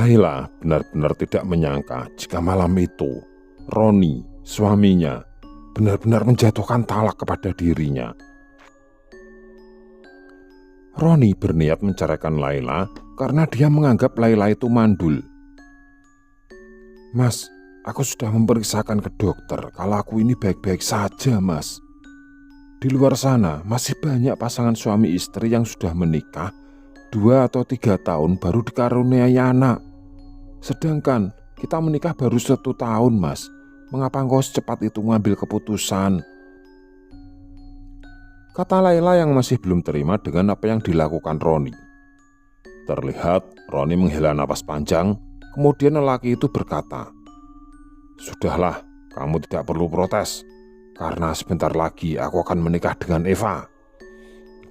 Laila benar-benar tidak menyangka jika malam itu Roni, suaminya, benar-benar menjatuhkan talak kepada dirinya. Roni berniat menceraikan Laila karena dia menganggap Laila itu mandul. "Mas, aku sudah memeriksakan ke dokter kalau aku ini baik-baik saja, Mas. Di luar sana masih banyak pasangan suami istri yang sudah menikah 2 atau 3 tahun baru dikaruniai anak. Sedangkan kita menikah baru 1 tahun, Mas. Mengapa engkau secepat itu mengambil keputusan?" Kata Laila yang masih belum terima dengan apa yang dilakukan Roni. Terlihat Roni menghela napas panjang, kemudian lelaki itu berkata, "Sudahlah, kamu tidak perlu protes, karena sebentar lagi aku akan menikah dengan Eva,"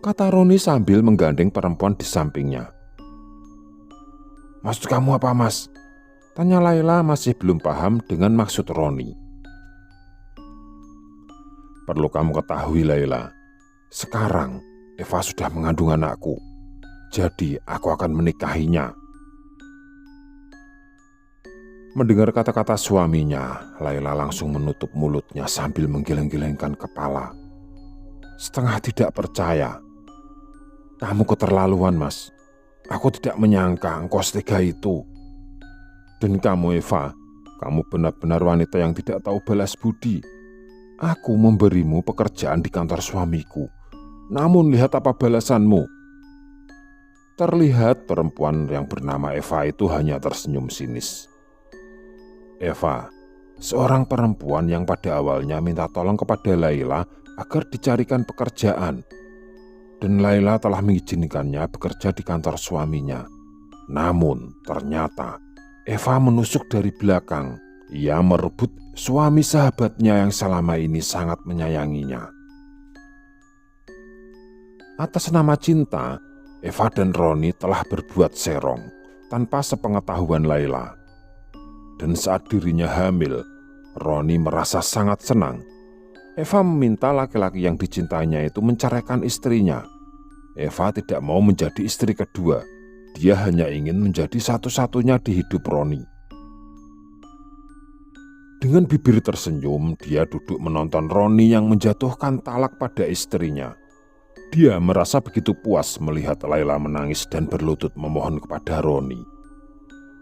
kata Roni sambil menggandeng perempuan di sampingnya. "Maksud kamu apa, Mas?" tanya Laila masih belum paham dengan maksud Roni. "Perlu kamu ketahui, Laila, sekarang Eva sudah mengandung anakku, jadi aku akan menikahinya." Mendengar kata-kata suaminya, Laila langsung menutup mulutnya sambil menggeleng-gelengkan kepala. Setengah tidak percaya. "Kamu keterlaluan, Mas. Aku tidak menyangka engkau setega itu. Dan kamu, Eva, kamu benar-benar wanita yang tidak tahu balas budi. Aku memberimu pekerjaan di kantor suamiku. Namun lihat apa balasanmu." Terlihat perempuan yang bernama Eva itu hanya tersenyum sinis. Eva, seorang perempuan yang pada awalnya minta tolong kepada Laila agar dicarikan pekerjaan. Dan Laila telah mengizinkannya bekerja di kantor suaminya. Namun ternyata Eva menusuk dari belakang. Ia merebut suami sahabatnya yang selama ini sangat menyayanginya. Atas nama cinta, Eva dan Roni telah berbuat serong tanpa sepengetahuan Laila. Dan saat dirinya hamil, Roni merasa sangat senang. Eva meminta laki-laki yang dicintainya itu menceraikan istrinya. Eva tidak mau menjadi istri kedua. Dia hanya ingin menjadi satu-satunya di hidup Roni. Dengan bibir tersenyum, dia duduk menonton Roni yang menjatuhkan talak pada istrinya. Dia merasa begitu puas melihat Laila menangis dan berlutut memohon kepada Roni.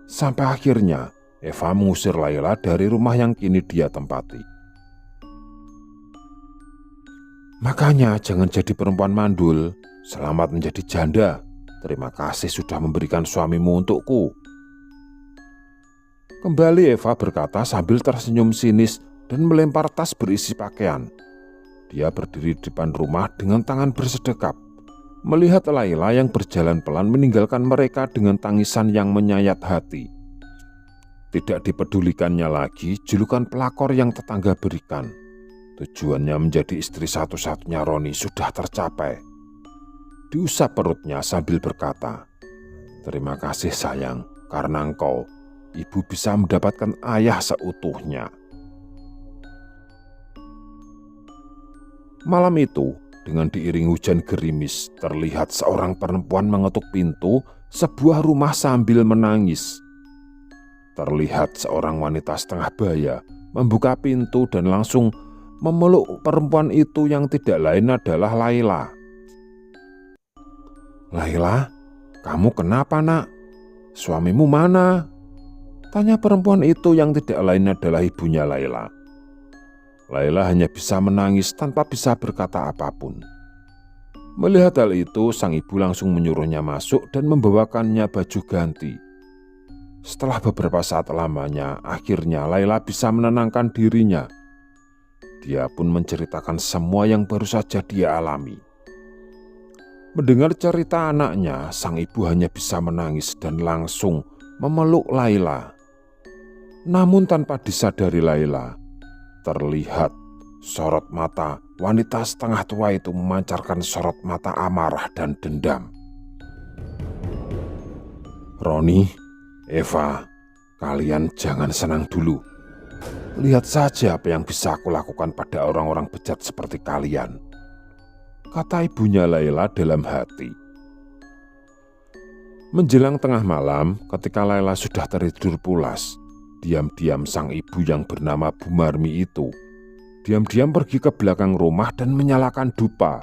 Sampai akhirnya Eva mengusir Laila dari rumah yang kini dia tempati. "Makanya jangan jadi perempuan mandul. Selamat menjadi janda. Terima kasih sudah memberikan suamimu untukku." Kembali Eva berkata sambil tersenyum sinis dan melempar tas berisi pakaian. Dia berdiri di depan rumah dengan tangan bersedekap, melihat Laila yang berjalan pelan meninggalkan mereka dengan tangisan yang menyayat hati. Tidak dipedulikannya lagi julukan pelakor yang tetangga berikan. Tujuannya menjadi istri satu-satunya Roni sudah tercapai. Diusap perutnya sambil berkata, "Terima kasih sayang, karena engkau, ibu bisa mendapatkan ayah seutuhnya." Malam itu, dengan diiring hujan gerimis, terlihat seorang perempuan mengetuk pintu sebuah rumah sambil menangis. Terlihat seorang wanita setengah baya membuka pintu dan langsung memeluk perempuan itu yang tidak lain adalah Laila. "Laila, kamu kenapa, Nak? Suamimu mana?" tanya perempuan itu yang tidak lain adalah ibunya Laila. Laila hanya bisa menangis tanpa bisa berkata apapun. Melihat hal itu, sang ibu langsung menyuruhnya masuk dan membawakannya baju ganti. Setelah beberapa saat lamanya, akhirnya Laila bisa menenangkan dirinya. Dia pun menceritakan semua yang baru saja dia alami. Mendengar cerita anaknya, sang ibu hanya bisa menangis dan langsung memeluk Laila. Namun tanpa disadari Laila, terlihat sorot mata wanita setengah tua itu memancarkan sorot mata amarah dan dendam. "Roni, Eva, kalian jangan senang dulu. Lihat saja apa yang bisa aku lakukan pada orang-orang bejat seperti kalian," kata ibunya Laila dalam hati. Menjelang tengah malam, ketika Laila sudah tertidur pulas, diam-diam sang ibu yang bernama Bu Marmi itu diam-diam pergi ke belakang rumah dan menyalakan dupa.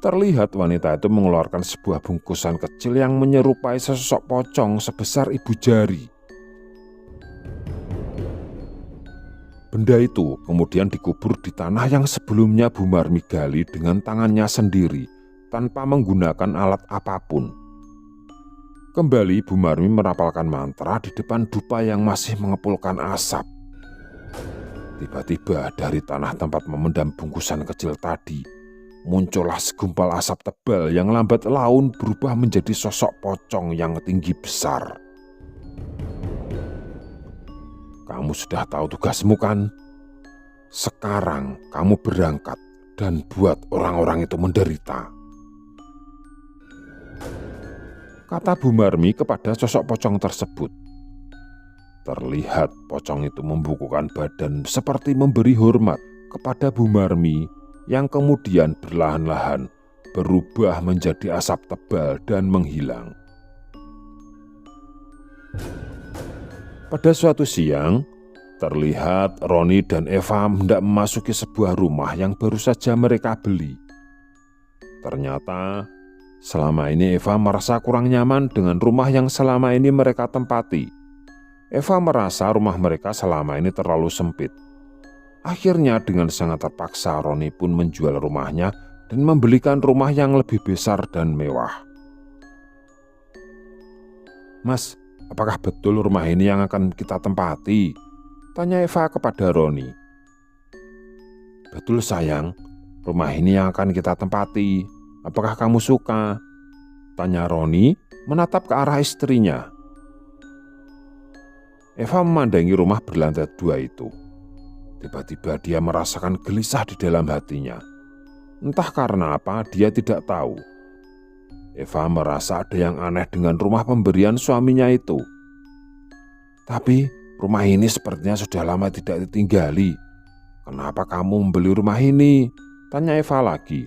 Terlihat wanita itu mengeluarkan sebuah bungkusan kecil yang menyerupai sesosok pocong sebesar ibu jari. Benda itu kemudian dikubur di tanah yang sebelumnya Bu Marmi gali dengan tangannya sendiri tanpa menggunakan alat apapun. Kembali Bu Marmi merapalkan mantra di depan dupa yang masih mengepulkan asap. Tiba-tiba dari tanah tempat memendam bungkusan kecil tadi, muncullah segumpal asap tebal yang lambat laun berubah menjadi sosok pocong yang tinggi besar. Kamu sudah tahu tugasmu kan? Sekarang kamu berangkat dan buat orang-orang itu menderita, kata Bu Marmi kepada sosok pocong tersebut. Terlihat pocong itu membukukan badan seperti memberi hormat kepada Bu Marmi yang kemudian perlahan-lahan berubah menjadi asap tebal dan menghilang. Pada suatu siang, terlihat Roni dan Eva hendak memasuki sebuah rumah yang baru saja mereka beli. Ternyata selama ini Eva merasa kurang nyaman dengan rumah yang selama ini mereka tempati. Eva merasa rumah mereka selama ini terlalu sempit. Akhirnya dengan sangat terpaksa Roni pun menjual rumahnya dan membelikan rumah yang lebih besar dan mewah. "Mas, apakah betul rumah ini yang akan kita tempati?" tanya Eva kepada Roni. "Betul sayang, rumah ini yang akan kita tempati. Apakah kamu suka?" tanya Roni menatap ke arah istrinya. Eva memandangi rumah berlantai 2 itu. Tiba-tiba dia merasakan gelisah di dalam hatinya. Entah karena apa, dia tidak tahu. Eva merasa ada yang aneh dengan rumah pemberian suaminya itu. "Tapi rumah ini sepertinya sudah lama tidak ditinggali. Kenapa kamu membeli rumah ini?" tanya Eva lagi.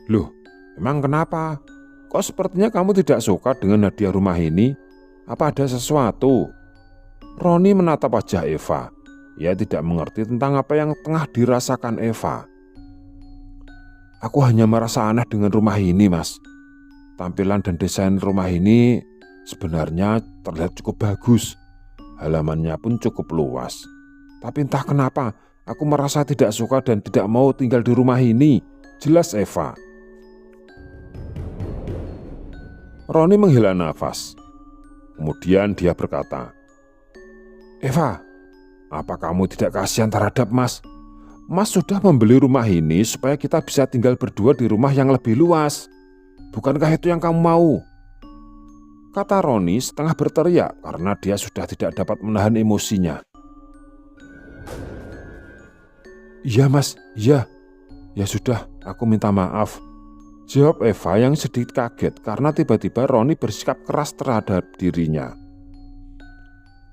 "Loh, emang kenapa? Kok sepertinya kamu tidak suka dengan hadiah rumah ini? Apa ada sesuatu?" Roni menatap wajah Eva. Ia tidak mengerti tentang apa yang tengah dirasakan Eva. "Aku hanya merasa aneh dengan rumah ini, Mas. Tampilan dan desain rumah ini sebenarnya terlihat cukup bagus. Halamannya pun cukup luas. Tapi entah kenapa aku merasa tidak suka dan tidak mau tinggal di rumah ini," jelas Eva. Roni menghela nafas. Kemudian dia berkata, "Eva, apa kamu tidak kasihan terhadap Mas? Mas sudah membeli rumah ini supaya kita bisa tinggal berdua di rumah yang lebih luas. Bukankah itu yang kamu mau?" kata Roni setengah berteriak karena dia sudah tidak dapat menahan emosinya. "Iya Mas, iya. Ya sudah, aku minta maaf," jawab Eva yang sedikit kaget karena tiba-tiba Roni bersikap keras terhadap dirinya.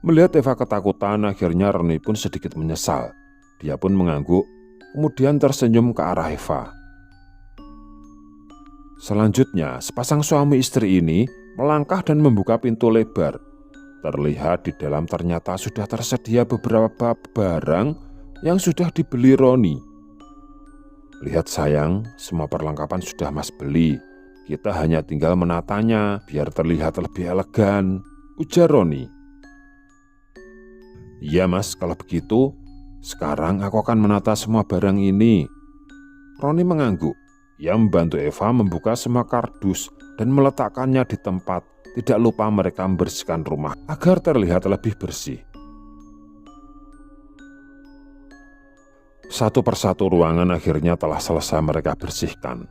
Melihat Eva ketakutan, akhirnya Roni pun sedikit menyesal. Dia pun mengangguk, kemudian tersenyum ke arah Eva. Selanjutnya, sepasang suami istri ini melangkah dan membuka pintu lebar. Terlihat di dalam ternyata sudah tersedia beberapa barang yang sudah dibeli Roni. "Lihat sayang, semua perlengkapan sudah Mas beli. Kita hanya tinggal menatanya biar terlihat lebih elegan," ujar Roni. "Iya Mas, kalau begitu sekarang aku akan menata semua barang ini." Roni mengangguk. Ia membantu Eva membuka semua kardus dan meletakkannya di tempat. Tidak lupa mereka membersihkan rumah agar terlihat lebih bersih. Satu persatu ruangan akhirnya telah selesai mereka bersihkan.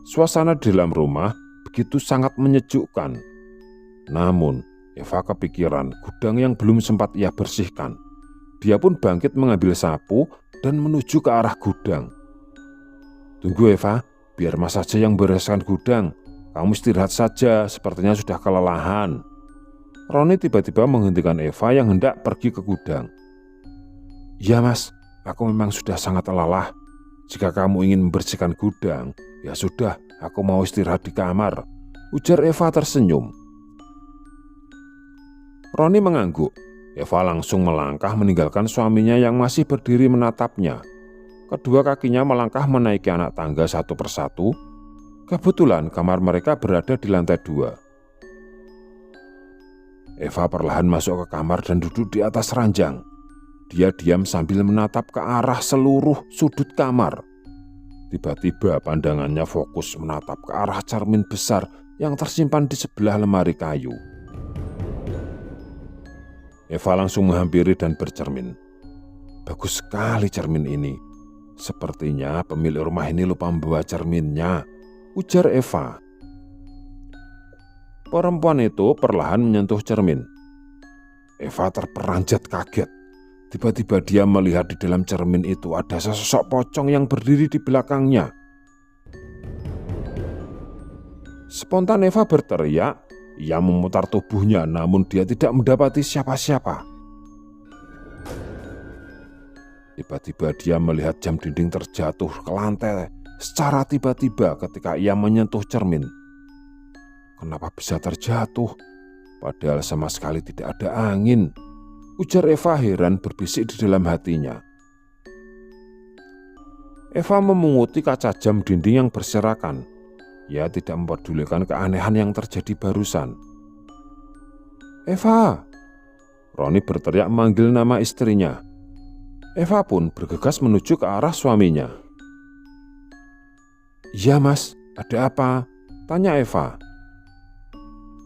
Suasana di dalam rumah begitu sangat menyejukkan. Namun Eva kepikiran gudang yang belum sempat ia bersihkan. Dia pun bangkit mengambil sapu dan menuju ke arah gudang. "Tunggu Eva, biar Mas saja yang bereskan gudang. Kamu istirahat saja, sepertinya sudah kelelahan." Roni tiba-tiba menghentikan Eva yang hendak pergi ke gudang. "Iya Mas, aku memang sudah sangat lelah. Jika kamu ingin membersihkan gudang, ya sudah, aku mau istirahat di kamar," ujar Eva tersenyum. Roni mengangguk. Eva langsung melangkah meninggalkan suaminya yang masih berdiri menatapnya. Kedua kakinya melangkah menaiki anak tangga satu persatu. Kebetulan kamar mereka berada di lantai 2. Eva perlahan masuk ke kamar dan duduk di atas ranjang. Dia diam sambil menatap ke arah seluruh sudut kamar. Tiba-tiba pandangannya fokus menatap ke arah cermin besar yang tersimpan di sebelah lemari kayu. Eva langsung menghampiri dan bercermin. Bagus sekali cermin ini. Sepertinya pemilik rumah ini lupa membawa cerminnya, ujar Eva. Perempuan itu perlahan menyentuh cermin. Eva terperanjat kaget. Tiba-tiba dia melihat di dalam cermin itu ada sesosok pocong yang berdiri di belakangnya. Spontan Eva berteriak. Ia memutar tubuhnya, namun dia tidak mendapati siapa-siapa. Tiba-tiba dia melihat jam dinding terjatuh ke lantai secara tiba-tiba ketika ia menyentuh cermin. Kenapa bisa terjatuh? Padahal sama sekali tidak ada angin, ujar Eva heran berbisik di dalam hatinya. Eva memunguti kaca jam dinding yang berserakan. Ia tidak mempedulikan keanehan yang terjadi barusan. Eva! Roni berteriak memanggil nama istrinya. Eva pun bergegas menuju ke arah suaminya. Iya mas, ada apa? Tanya Eva.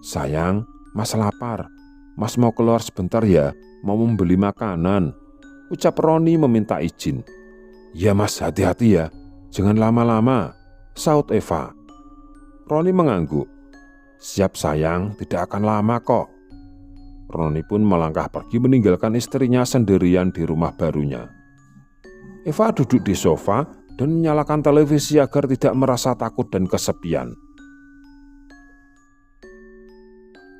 Sayang, mas lapar. Mas mau keluar sebentar ya, mau membeli makanan, ucap Roni meminta izin. Iya mas, hati-hati ya, jangan lama-lama, saut Eva. Roni mengangguk. Siap sayang, tidak akan lama kok. Roni pun melangkah pergi meninggalkan istrinya sendirian di rumah barunya. Eva duduk di sofa dan menyalakan televisi agar tidak merasa takut dan kesepian.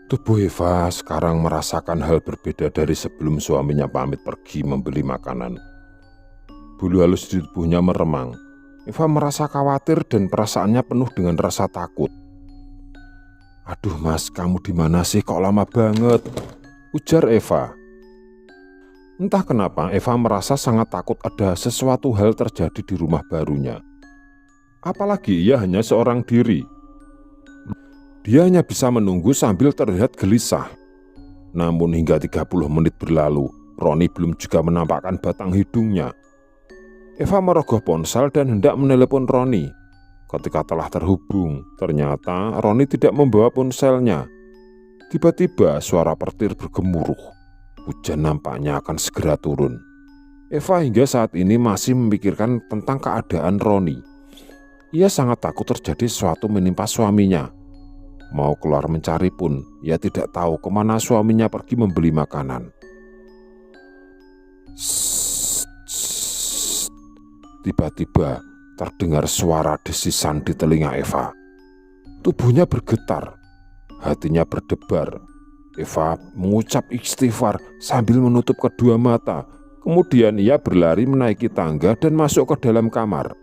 Tubuh Eva sekarang merasakan hal berbeda dari sebelum suaminya pamit pergi membeli makanan. Bulu halus di tubuhnya meremang. Eva merasa khawatir dan perasaannya penuh dengan rasa takut. Aduh mas, kamu di mana sih? Kok lama banget? Ujar Eva. Entah kenapa Eva merasa sangat takut ada sesuatu hal terjadi di rumah barunya. Apalagi ia hanya seorang diri. Dia hanya bisa menunggu sambil terlihat gelisah. Namun hingga 30 menit berlalu, Roni belum juga menampakkan batang hidungnya. Eva merogoh ponsel dan hendak menelepon Roni. Ketika telah terhubung, ternyata Roni tidak membawa ponselnya. Tiba-tiba suara petir bergemuruh. Hujan nampaknya akan segera turun. Eva hingga saat ini masih memikirkan tentang keadaan Roni. Ia sangat takut terjadi sesuatu menimpa suaminya. Mau keluar mencari pun, ia tidak tahu kemana suaminya pergi membeli makanan. Tiba-tiba terdengar suara desisan di telinga Eva. Tubuhnya bergetar, hatinya berdebar. Eva mengucap istighfar sambil menutup kedua mata. Kemudian ia berlari menaiki tangga dan masuk ke dalam kamar.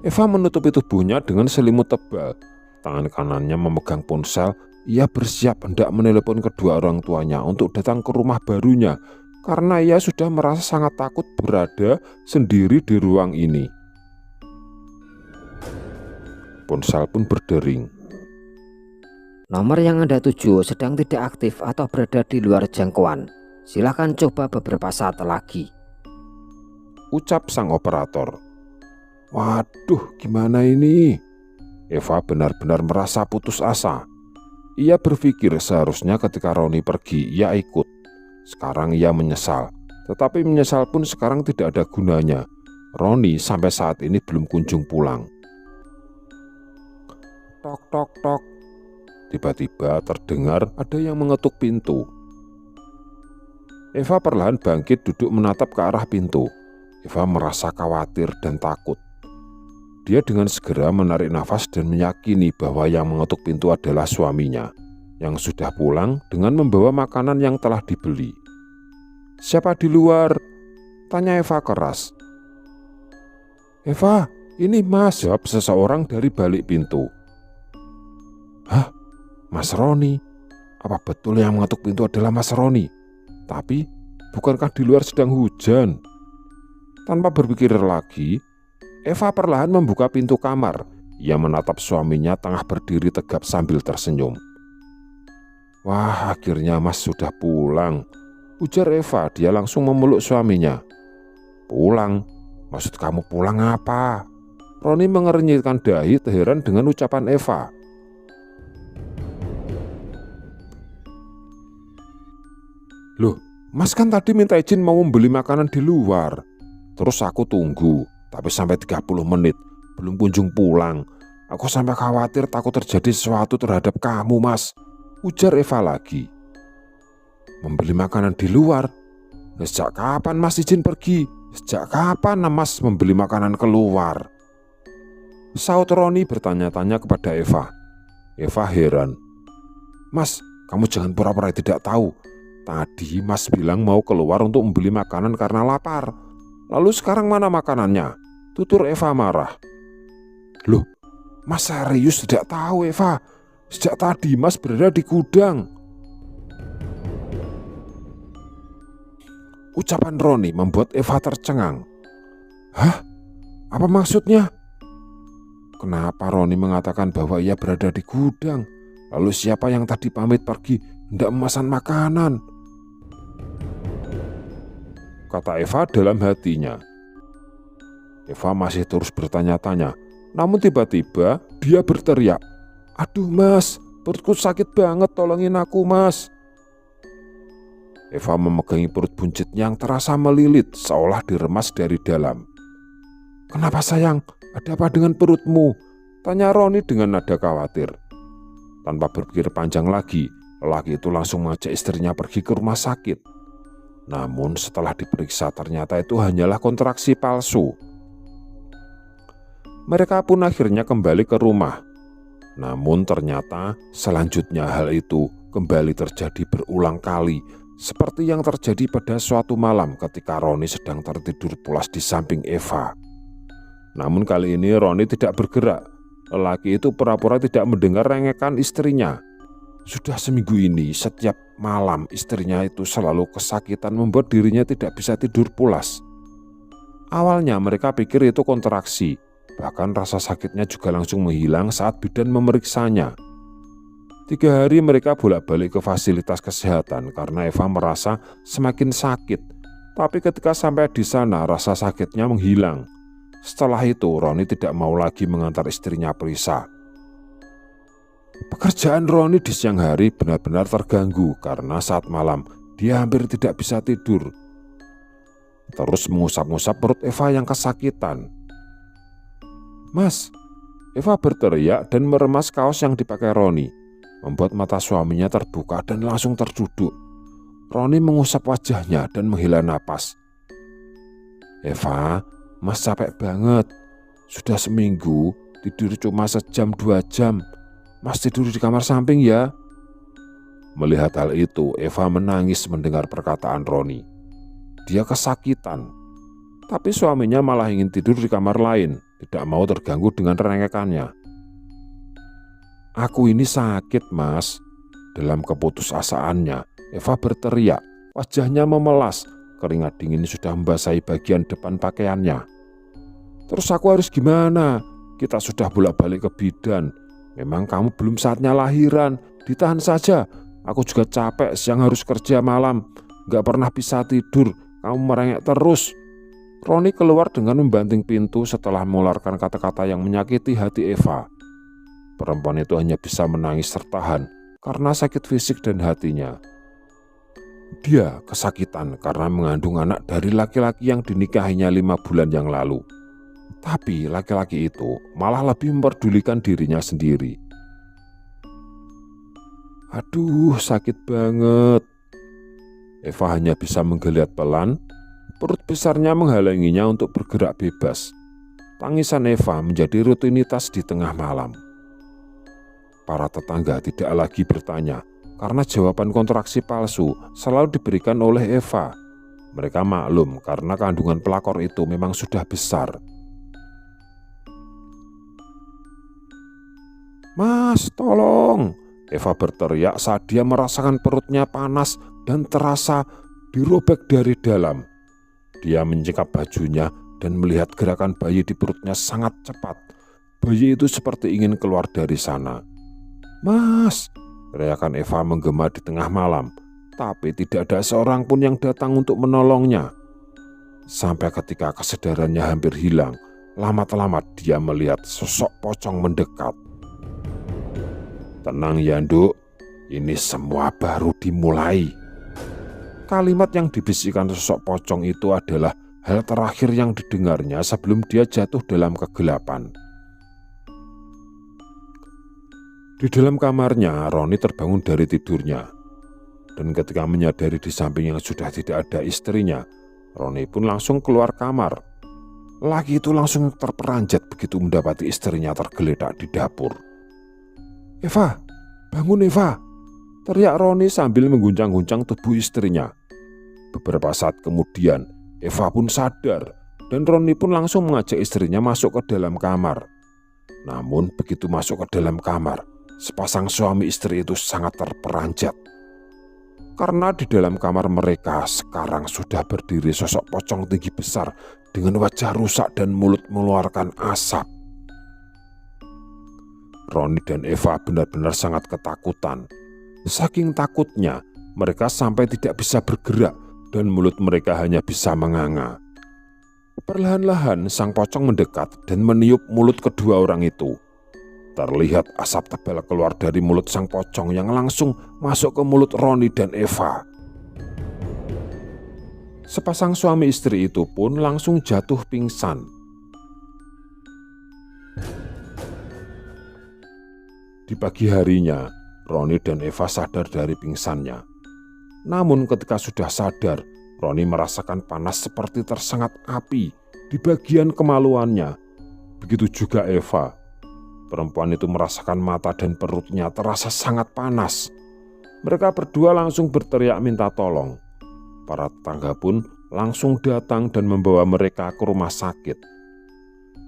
Eva menutupi tubuhnya dengan selimut tebal. Tangan kanannya memegang ponsel. Ia bersiap hendak menelepon kedua orang tuanya untuk datang ke rumah barunya, karena ia sudah merasa sangat takut berada sendiri di ruang ini. Ponsel pun berdering. Nomor yang Anda tuju sedang tidak aktif atau berada di luar jangkauan. Silakan coba beberapa saat lagi, ucap sang operator. Waduh, gimana ini? Eva benar-benar merasa putus asa. Ia berpikir seharusnya ketika Roni pergi, ia ikut. Sekarang ia menyesal, tetapi menyesal pun sekarang tidak ada gunanya. Roni sampai saat ini belum kunjung pulang. Tok tok tok. Tiba-tiba terdengar ada yang mengetuk pintu. Eva perlahan bangkit duduk menatap ke arah pintu. Eva merasa khawatir dan takut. Dia dengan segera menarik nafas dan meyakini bahwa yang mengetuk pintu adalah suaminya, yang sudah pulang dengan membawa makanan yang telah dibeli. Siapa di luar? Tanya Eva keras. Eva, ini mas, jawab seseorang dari balik pintu. Mas Roni, apa betul yang mengetuk pintu adalah Mas Roni? Tapi bukankah di luar sedang hujan? Tanpa berpikir lagi, Eva perlahan membuka pintu kamar. Ia menatap suaminya tengah berdiri tegap sambil tersenyum. Wah, akhirnya Mas sudah pulang, ujar Eva. Dia langsung memeluk suaminya. Pulang? Maksud kamu pulang apa? Roni mengernyitkan dahi heran dengan ucapan Eva. Loh, Mas kan tadi minta izin mau membeli makanan di luar. Terus aku tunggu, tapi sampai 30 menit belum kunjung pulang. Aku sampai khawatir takut terjadi sesuatu terhadap kamu, Mas, ujar Eva lagi. Membeli makanan di luar? Sejak kapan Mas izin pergi? Sejak kapan Mas membeli makanan keluar? Saut Roni bertanya-tanya kepada Eva. Eva heran. Mas, kamu jangan pura-pura tidak tahu. Tadi Mas bilang mau keluar untuk membeli makanan karena lapar. Lalu sekarang mana makanannya? Tutur Eva marah. Loh, Mas serius tidak tahu Eva? Sejak tadi Mas berada di gudang. Ucapan Roni membuat Eva tercengang. Hah? Apa maksudnya? Kenapa Roni mengatakan bahwa ia berada di gudang? Lalu siapa yang tadi pamit pergi hendak memesan makanan? Kata Eva dalam hatinya. Eva masih terus bertanya-tanya. Namun tiba-tiba dia berteriak. Aduh Mas, perutku sakit banget, tolongin aku Mas. Eva memegangi perut buncitnya yang terasa melilit seolah diremas dari dalam. Kenapa sayang? Ada apa dengan perutmu? Tanya Roni dengan nada khawatir. Tanpa berpikir panjang lagi, lelaki itu langsung mengajak istrinya pergi ke rumah sakit. Namun setelah diperiksa ternyata itu hanyalah kontraksi palsu. Mereka pun akhirnya kembali ke rumah. Namun ternyata selanjutnya hal itu kembali terjadi berulang kali, seperti yang terjadi pada suatu malam ketika Roni sedang tertidur pulas di samping Eva. Namun kali ini Roni tidak bergerak. Lelaki itu pura-pura tidak mendengar rengekan istrinya. Sudah seminggu ini setiap malam istrinya itu selalu kesakitan membuat dirinya tidak bisa tidur pulas. Awalnya mereka pikir itu kontraksi. Bahkan rasa sakitnya juga langsung menghilang saat bidan memeriksanya. 3 hari mereka bolak-balik ke fasilitas kesehatan karena Eva merasa semakin sakit. Tapi ketika sampai di sana rasa sakitnya menghilang. Setelah itu Roni tidak mau lagi mengantar istrinya periksa. Pekerjaan Roni di siang hari benar-benar terganggu karena saat malam dia hampir tidak bisa tidur. Terus mengusap-ngusap perut Eva yang kesakitan. Mas, Eva berteriak dan meremas kaos yang dipakai Roni, membuat mata suaminya terbuka dan langsung terduduk. Roni mengusap wajahnya dan menghela napas. Eva, Mas capek banget. Sudah seminggu tidur cuma sejam 2 jam. Mas tidur di kamar samping ya. Melihat hal itu, Eva menangis mendengar perkataan Roni. Dia kesakitan. Tapi suaminya malah ingin tidur di kamar lain, tidak mau terganggu dengan rengekannya. Aku ini sakit Mas. Dalam keputusasaannya, Eva berteriak. Wajahnya memelas. Keringat dingin sudah membasahi bagian depan pakaiannya. Terus aku harus gimana? Kita sudah bolak-balik ke bidan. Memang kamu belum saatnya lahiran. Ditahan saja. Aku juga capek, siang harus kerja malam. Gak pernah bisa tidur. Kamu merengek terus. Roni keluar dengan membanting pintu setelah mengeluarkan kata-kata yang menyakiti hati Eva. Perempuan itu hanya bisa menangis tertahan karena sakit fisik dan hatinya. Dia kesakitan karena mengandung anak dari laki-laki yang dinikahinya 5 bulan yang lalu. Tapi laki-laki itu malah lebih memperdulikan dirinya sendiri. Aduh, sakit banget. Eva hanya bisa menggeliat pelan. Perut besarnya menghalanginya untuk bergerak bebas. Tangisan Eva menjadi rutinitas di tengah malam. Para tetangga tidak lagi bertanya, karena jawaban kontraksi palsu selalu diberikan oleh Eva. Mereka maklum karena kandungan pelakor itu memang sudah besar. Mas, tolong! Eva berteriak saat dia merasakan perutnya panas dan terasa dirobek dari dalam. Dia mencekap bajunya dan melihat gerakan bayi di perutnya sangat cepat. Bayi itu seperti ingin keluar dari sana. "Mas!" teriakan Eva menggema di tengah malam, tapi tidak ada seorang pun yang datang untuk menolongnya. Sampai ketika kesadarannya hampir hilang, lama-lama dia melihat sosok pocong mendekat. "Tenang ya, Nduk, ini semua baru dimulai." Kalimat yang dibisikkan sosok pocong itu adalah hal terakhir yang didengarnya sebelum dia jatuh dalam kegelapan. Di dalam kamarnya, Roni terbangun dari tidurnya. Dan ketika menyadari di samping yang sudah tidak ada istrinya, Roni pun langsung keluar kamar. Laki itu langsung terperanjat begitu mendapati istrinya tergeletak di dapur. "Eva, bangun Eva!" teriak Roni sambil mengguncang-guncang tubuh istrinya. Beberapa saat kemudian, Eva pun sadar dan Roni pun langsung mengajak istrinya masuk ke dalam kamar. Namun begitu masuk ke dalam kamar, sepasang suami istri itu sangat terperanjat. Karena di dalam kamar mereka sekarang sudah berdiri sosok pocong tinggi besar dengan wajah rusak dan mulut mengeluarkan asap. Roni dan Eva benar-benar sangat ketakutan. Saking takutnya, mereka sampai tidak bisa bergerak dan mulut mereka hanya bisa menganga. Perlahan-lahan sang pocong mendekat dan meniup mulut kedua orang itu. Terlihat asap tebal keluar dari mulut sang pocong yang langsung masuk ke mulut Roni dan Eva. Sepasang suami istri itu pun langsung jatuh pingsan. Di pagi harinya, Roni dan Eva sadar dari pingsannya. Namun ketika sudah sadar, Roni merasakan panas seperti tersengat api di bagian kemaluannya. Begitu juga Eva. Perempuan itu merasakan mata dan perutnya terasa sangat panas. Mereka berdua langsung berteriak minta tolong. Para tetangga pun langsung datang dan membawa mereka ke rumah sakit.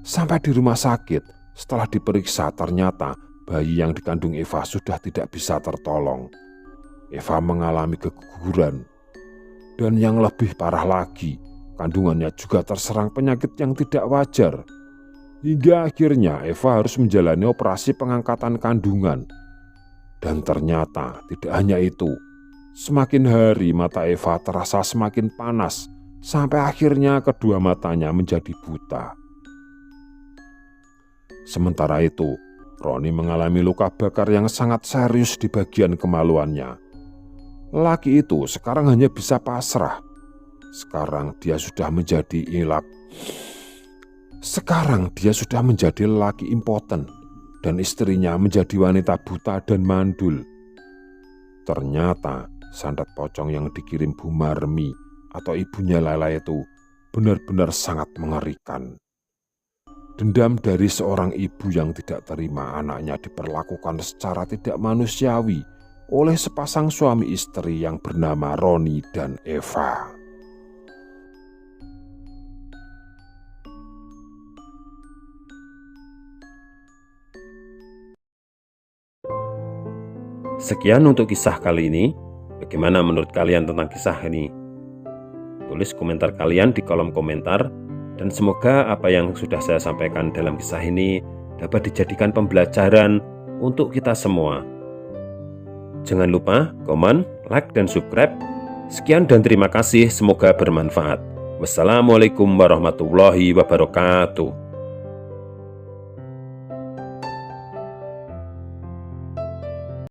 Sampai di rumah sakit, setelah diperiksa ternyata bayi yang dikandung Eva sudah tidak bisa tertolong. Eva mengalami keguguran. Dan yang lebih parah lagi, kandungannya juga terserang penyakit yang tidak wajar. Hingga akhirnya Eva harus menjalani operasi pengangkatan kandungan. Dan ternyata tidak hanya itu. Semakin hari mata Eva terasa semakin panas, sampai akhirnya kedua matanya menjadi buta. Sementara itu, Roni mengalami luka bakar yang sangat serius di bagian kemaluannya. Laki itu sekarang hanya bisa pasrah. Sekarang dia sudah menjadi lelaki impoten dan istrinya menjadi wanita buta dan mandul. Ternyata santet pocong yang dikirim Bu Marmi atau ibunya Laila itu benar-benar sangat mengerikan. Dendam dari seorang ibu yang tidak terima anaknya diperlakukan secara tidak manusiawi oleh sepasang suami istri yang bernama Roni dan Eva. Sekian untuk kisah kali ini. Bagaimana menurut kalian tentang kisah ini? Tulis komentar kalian di kolom komentar. Dan semoga apa yang sudah saya sampaikan dalam kisah ini dapat dijadikan pembelajaran untuk kita semua. Jangan lupa komen, like, dan subscribe. Sekian dan terima kasih. Semoga bermanfaat. Wassalamualaikum warahmatullahi wabarakatuh.